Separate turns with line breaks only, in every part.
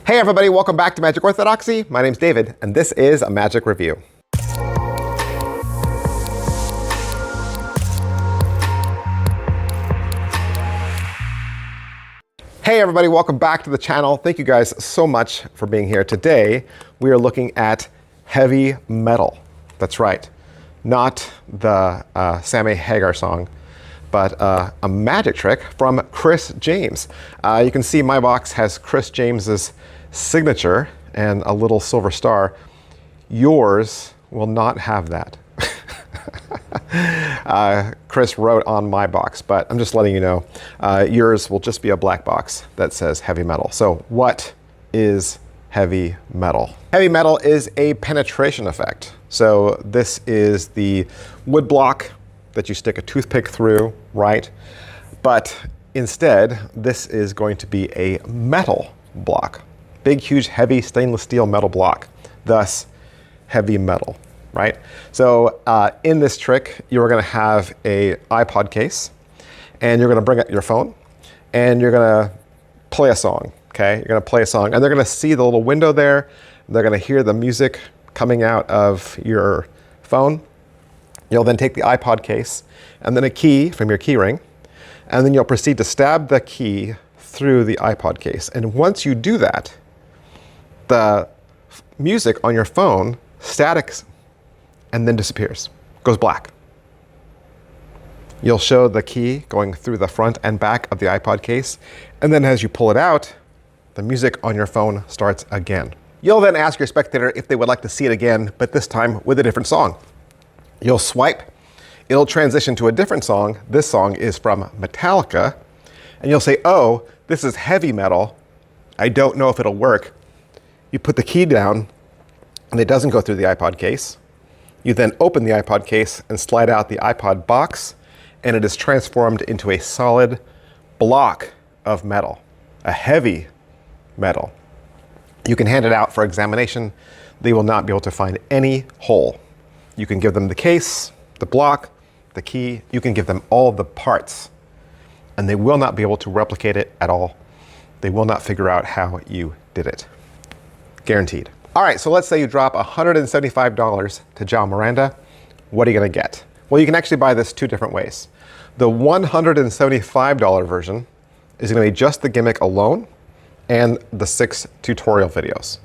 Hey everybody, welcome back to Magic Orthodoxy. My name's David, and this is a Magic Review. Hey everybody, welcome back to the channel. Thank you guys so much for being here. Today, we are looking at heavy metal. That's right, not the Sammy Hagar song, but a magic trick from Chris James. You can see my box has Chris James's signature and a little silver star. Yours will not have that. Chris wrote on my box, but I'm just letting you know, yours will just be a black box that says heavy metal. So what is heavy metal? Heavy metal is a penetration effect. So this is the wood block that you stick a toothpick through, right? But instead, this is going to be a metal block. Big, huge, heavy stainless steel metal block, thus heavy metal, right? So in this trick, you're gonna have a iPod case, and you're gonna bring up your phone, and you're gonna play a song, okay? You're gonna play a song, and they're gonna see the little window there. They're gonna hear the music coming out of your phone. You'll then take the iPod case, and then a key from your key ring, and then you'll proceed to stab the key through the iPod case. And once you do that, the music on your phone statics and then disappears, goes black. You'll show the key going through the front and back of the iPod case, and then as you pull it out, the music on your phone starts again. You'll then ask your spectator if they would like to see it again, but this time with a different song. You'll swipe, it'll transition to a different song. This song is from Metallica, and you'll say, oh, this is heavy metal. I don't know if it'll work. You put the key down, and it doesn't go through the iPod case. You then open the iPod case and slide out the iPod box, and it is transformed into a solid block of metal, a heavy metal. You can hand it out for examination. They will not be able to find any hole. You can give them the case, the block, the key. You can give them all the parts, and they will not be able to replicate it at all. They will not figure out how you did it. Guaranteed. All right, so let's say you drop $175 to João Miranda. What are you gonna get? Well, you can actually buy this two different ways. The $175 version is gonna be just the gimmick alone and the 6 tutorial videos.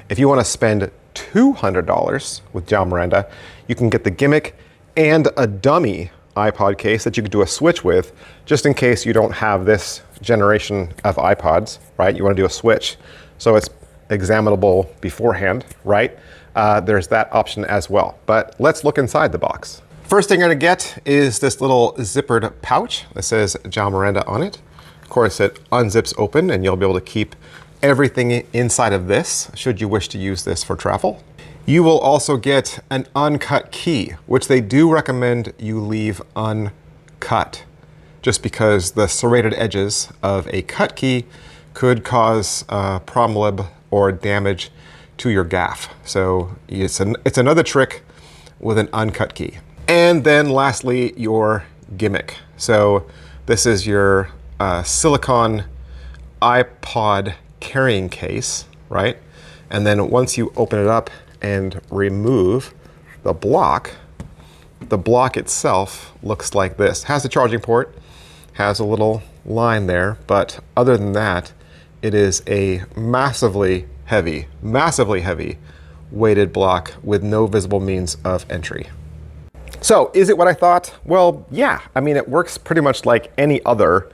If you wanna spend $200 with João Miranda, you can get the gimmick and a dummy iPod case that you could do a switch with, just in case you don't have this generation of iPods, right? You wanna do a switch. So it's examinable beforehand, right? There's that option as well. But let's look inside the box. First thing you're gonna get is this little zippered pouch that says João Miranda on it. Of course, it unzips open and you'll be able to keep everything inside of this, should you wish to use this for travel. You will also get an uncut key, which they do recommend you leave uncut, just because the serrated edges of a cut key could cause problem lib or damage to your gaff. So it's another trick with an uncut key. And then lastly, your gimmick. So this is your silicone iPod carrying case, right? And then once you open it up and remove the block itself looks like this. Has a charging port, has a little line there, but other than that, it is a massively heavy weighted block with no visible means of entry. So is it what I thought? Well, yeah. I mean, it works pretty much like any other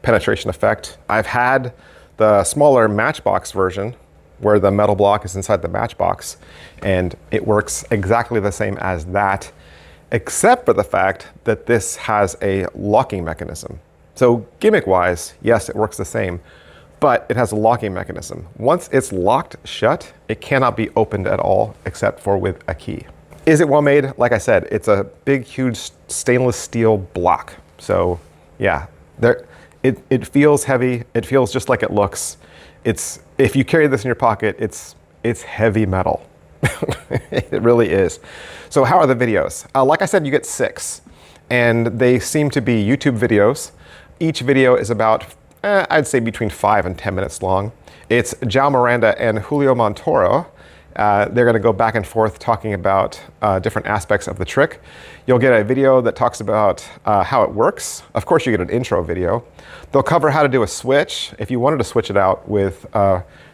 penetration effect. I've had the smaller Matchbox version where the metal block is inside the Matchbox, and it works exactly the same as that, except for the fact that this has a locking mechanism. So gimmick-wise, yes, it works the same, but it has a locking mechanism. Once it's locked shut, it cannot be opened at all except for with a key. Is it well made? Like I said, it's a big, huge stainless steel block. So yeah, it feels heavy. It feels just like it looks. If you carry this in your pocket, it's heavy metal. It really is. So how are the videos? Like I said, you get 6, and they seem to be YouTube videos. Each video is about I'd say between 5 and 10 minutes long. It's João Miranda and Julio Montoro. They're going to go back and forth talking about different aspects of the trick. You'll get a video that talks about how it works. Of course, you get an intro video. They'll cover how to do a switch if you wanted to switch it out with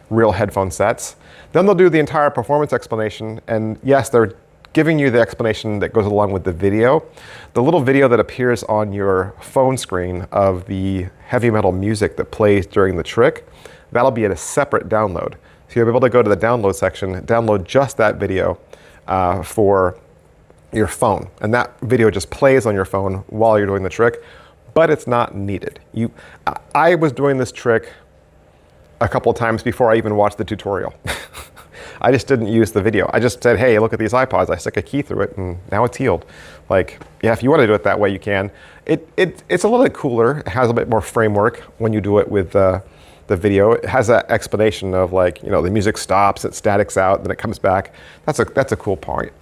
real headphone sets. Then they'll do the entire performance explanation. And yes, they're giving you the explanation that goes along with the video. The little video that appears on your phone screen of the heavy metal music that plays during the trick, that'll be at a separate download. So you'll be able to go to the download section, download just that video for your phone. And that video just plays on your phone while you're doing the trick, but it's not needed. I was doing this trick a couple of times before I even watched the tutorial. I just didn't use the video. I just said, hey, look at these iPods. I stick a key through it and now it's healed. Like, yeah, if you want to do it that way, you can. It's a little bit cooler. It has a bit more framework when you do it with the video. It has that explanation of, like, you know, the music stops, it statics out, then it comes back. That's a cool point.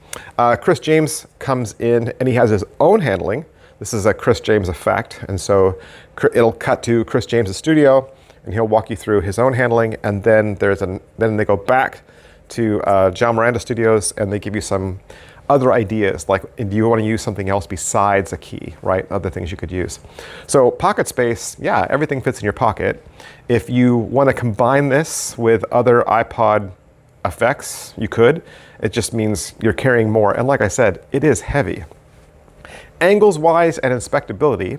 Chris James comes in and he has his own handling. This is a Chris James effect. And so it'll cut to Chris James' studio and he'll walk you through his own handling. And then then they go back to João Miranda Studios and they give you some other ideas, like, do you want to use something else besides a key, right? Other things you could use. So pocket space, yeah, everything fits in your pocket. If you want to combine this with other iPod effects, you could. It just means you're carrying more. And like I said, it is heavy. Angles wise and inspectability,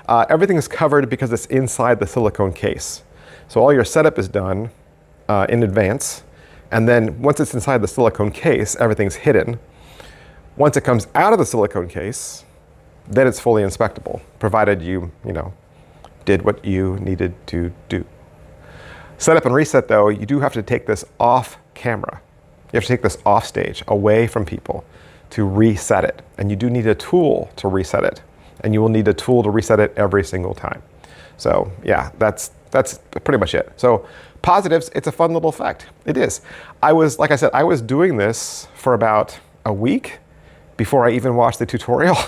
everything is covered because it's inside the silicone case. So all your setup is done in advance. And then once it's inside the silicone case, everything's hidden. Once it comes out of the silicone case, then it's fully inspectable, provided you did what you needed to do. Setup and reset, though, you do have to take this off camera. You have to take this off stage, away from people, to reset it. And you do need a tool to reset it. And you will need a tool to reset it every single time. So yeah, that's pretty much it. So positives, it's a fun little effect. It is. Like I said, I was doing this for about a week before I even watched the tutorial.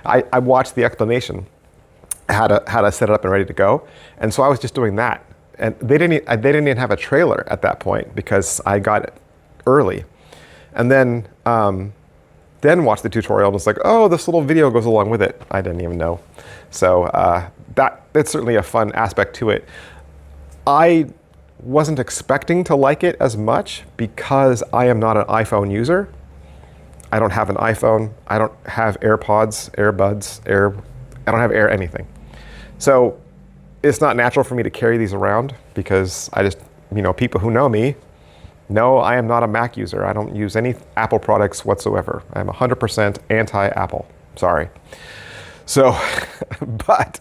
I watched the explanation, how to set it up and ready to go. And so I was just doing that. And they didn't even have a trailer at that point because I got it early. And then watched the tutorial and was like, oh, this little video goes along with it. I didn't even know. So that's certainly a fun aspect to it. I wasn't expecting to like it as much because I am not an iPhone user. I don't have an iPhone. I don't have AirPods, AirBuds, I don't have Air anything. So it's not natural for me to carry these around because I just, people who know me know I am not a Mac user. I don't use any Apple products whatsoever. I'm 100% anti-Apple. Sorry. So, but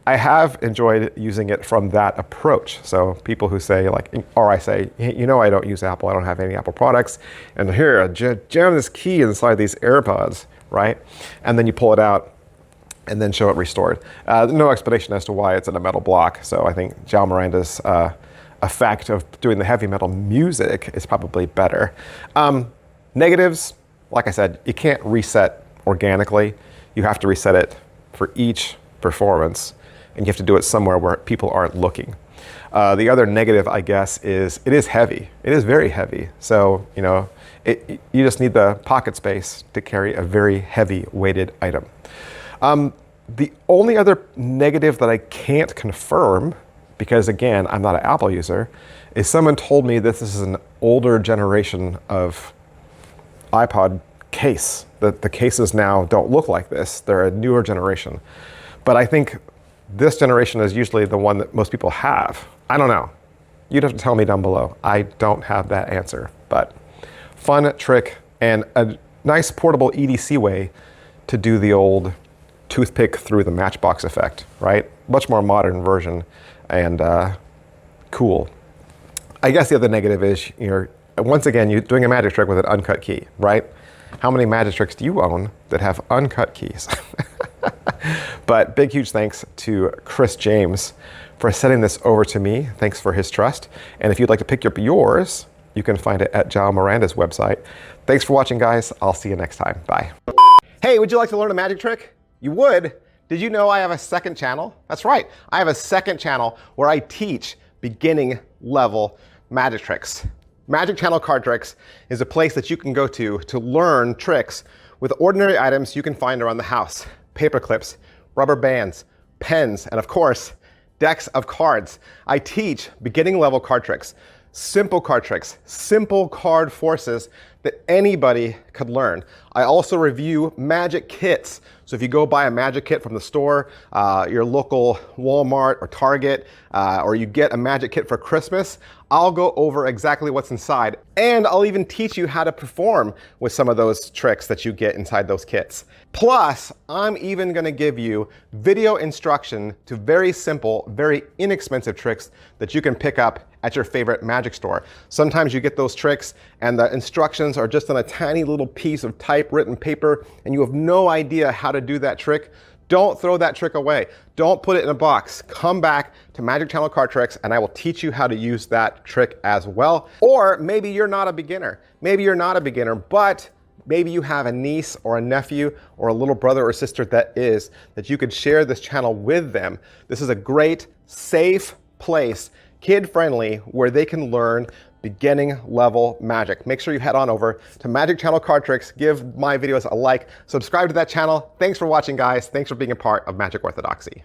I have enjoyed using it from that approach. So people who say, like, or I say, I don't use Apple, I don't have any Apple products, and here, jam this key inside these AirPods, right? And then you pull it out and then show it restored. No explanation as to why it's in a metal block. So I think João Miranda's effect of doing the heavy metal music is probably better. Negatives, like I said, you can't reset organically. You have to reset it for each performance. And you have to do it somewhere where people aren't looking. The other negative, I guess, is it is heavy. It is very heavy. So, you just need the pocket space to carry a very heavy weighted item. The only other negative that I can't confirm, because again, I'm not an Apple user, is someone told me this is an older generation of iPod case. That the cases now don't look like this. They're a newer generation. But I think this generation is usually the one that most people have. I don't know. You'd have to tell me down below. I don't have that answer. But fun trick and a nice portable EDC way to do the old toothpick through the matchbox effect, right? Much more modern version and cool. I guess the other negative is once again, you're doing a magic trick with an uncut key, right? How many magic tricks do you own that have uncut keys? But big, huge thanks to Chris James for sending this over to me. Thanks for his trust. And if you'd like to pick up yours, you can find it at João Miranda's website. Thanks for watching, guys. I'll see you next time. Bye. Hey, would you like to learn a magic trick? You would? Did you know I have a second channel? That's right, I have a second channel where I teach beginning level magic tricks. Magic Channel Card Tricks is a place that you can go to learn tricks with ordinary items you can find around the house. Paper clips, rubber bands, pens, and of course, decks of cards. I teach beginning level card tricks, simple card tricks, simple card forces that anybody could learn. I also review magic kits. So if you go buy a magic kit from the store, your local Walmart or Target, or you get a magic kit for Christmas, I'll go over exactly what's inside. And I'll even teach you how to perform with some of those tricks that you get inside those kits. Plus, I'm even gonna give you video instruction to very simple, very inexpensive tricks that you can pick up at your favorite magic store. Sometimes you get those tricks and the instructions are just on a tiny little piece of typewritten paper and you have no idea how to do that trick. Don't throw that trick away. Don't put it in a box. Come back to Magic Channel Card Tricks and I will teach you how to use that trick as well. Or maybe you're not a beginner. Maybe you're not a beginner, but maybe you have a niece or a nephew or a little brother or sister that you could share this channel with them. This is a great, safe place, kid-friendly, where they can learn beginning level magic. Make sure you head on over to Magic Channel Card Tricks, give my videos a like, subscribe to that channel. Thanks for watching, guys. Thanks for being a part of Magic Orthodoxy.